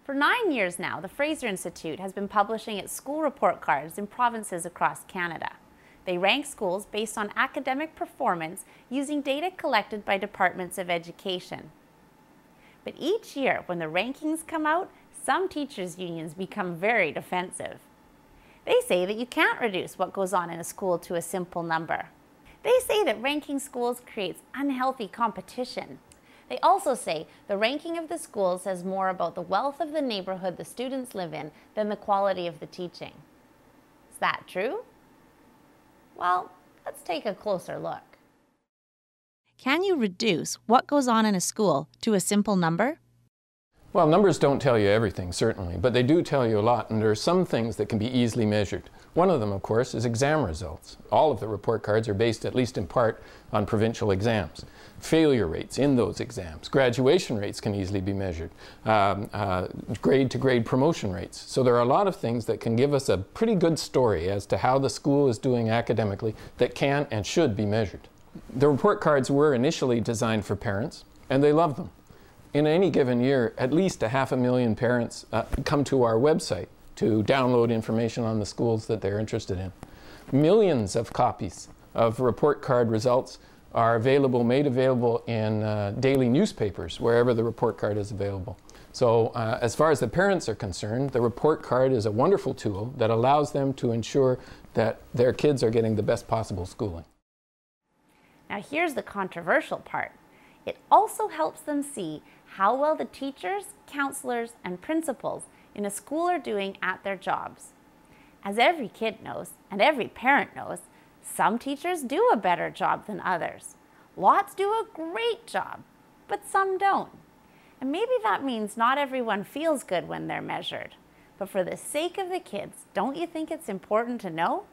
For 9 years now, the Fraser Institute has been publishing its school report cards in provinces across Canada. They rank schools based on academic performance using data collected by departments of education. But each year, when the rankings come out, some teachers' unions become very defensive. They say that you can't reduce what goes on in a school to a simple number. They say that ranking schools creates unhealthy competition. They also say the ranking of the schools says more about the wealth of the neighborhood the students live in than the quality of the teaching. Is that true? Well, let's take a closer look. Can you reduce what goes on in a school to a simple number? Well, numbers don't tell you everything, certainly, but they do tell you a lot, and there are some things that can be easily measured. One of them, of course, is exam results. All of the report cards are based, at least in part, on provincial exams. Failure rates in those exams. Graduation rates can easily be measured. Grade-to-grade promotion rates. So there are a lot of things that can give us a pretty good story as to how the school is doing academically that can and should be measured. The report cards were initially designed for parents, and they love them. In any given year, at least 500,000 parents come to our website to download information on the schools that they're interested in. Millions of copies of report card results are made available in daily newspapers, wherever the report card is available. So as far as the parents are concerned, the report card is a wonderful tool that allows them to ensure that their kids are getting the best possible schooling. Now here's the controversial part. It also helps them see how well the teachers, counselors, and principals in a school are doing at their jobs. As every kid knows, and every parent knows, some teachers do a better job than others. Lots do a great job, but some don't. And maybe that means not everyone feels good when they're measured. But for the sake of the kids, don't you think it's important to know?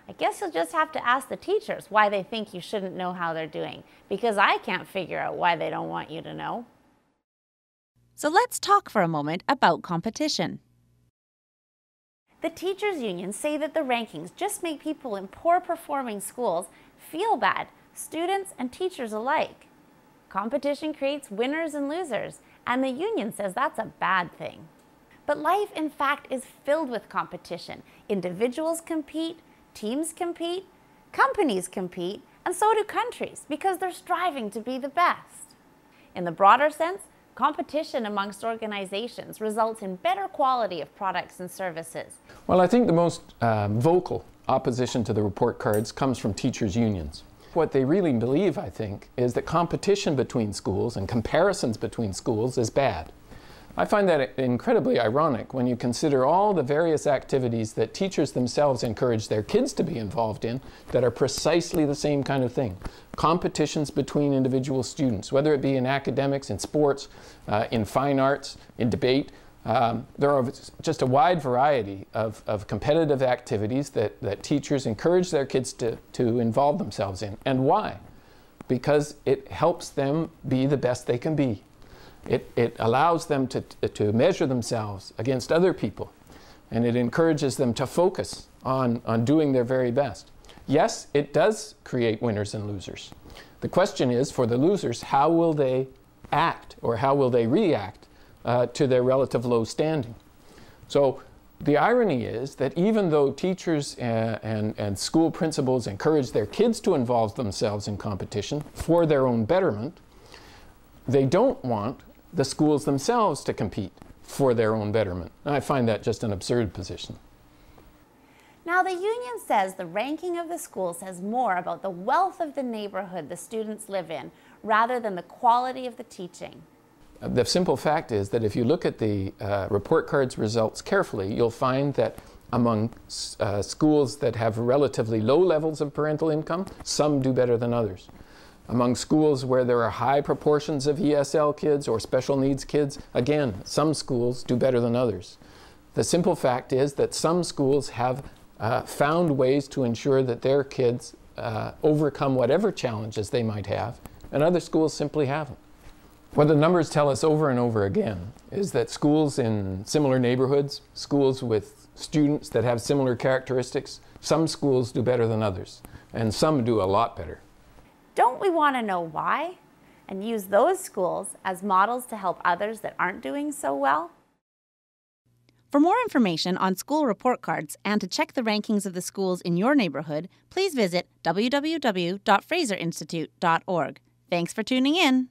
I guess you'll just have to ask the teachers why they think you shouldn't know how they're doing, because I can't figure out why they don't want you to know. So let's talk for a moment about competition. The teachers' unions say that the rankings just make people in poor-performing schools feel bad, students and teachers alike. Competition creates winners and losers, and the union says that's a bad thing. But life, in fact, is filled with competition. Individuals compete, teams compete, companies compete, and so do countries because they're striving to be the best. In the broader sense, competition amongst organizations results in better quality of products and services. Well, I think the most vocal opposition to the report cards comes from teachers' unions. What they really believe, I think, is that competition between schools and comparisons between schools is bad. I find that incredibly ironic when you consider all the various activities that teachers themselves encourage their kids to be involved in that are precisely the same kind of thing. Competitions between individual students, whether it be in academics, in sports, in fine arts, in debate. There are just a wide variety of competitive activities that teachers encourage their kids to involve themselves in. And why? Because it helps them be the best they can be. It allows them to measure themselves against other people, and it encourages them to focus on doing their very best. Yes, it does create winners and losers. The question is, for the losers, how will they act or how will they react to their relative low standing? So the irony is that even though teachers and school principals encourage their kids to involve themselves in competition for their own betterment, they don't want the schools themselves to compete for their own betterment. And I find that just an absurd position. Now, the union says the ranking of the school says more about the wealth of the neighborhood the students live in rather than the quality of the teaching. The simple fact is that if you look at the report cards results carefully, you'll find that among schools that have relatively low levels of parental income, some do better than others. Among schools where there are high proportions of ESL kids or special needs kids, again, some schools do better than others. The simple fact is that some schools have found ways to ensure that their kids overcome whatever challenges they might have, and other schools simply haven't. What the numbers tell us over and over again is that schools in similar neighborhoods, schools with students that have similar characteristics, some schools do better than others, and some do a lot better. Don't we want to know why? And use those schools as models to help others that aren't doing so well? For more information on school report cards and to check the rankings of the schools in your neighborhood, please visit www.fraserinstitute.org. Thanks for tuning in.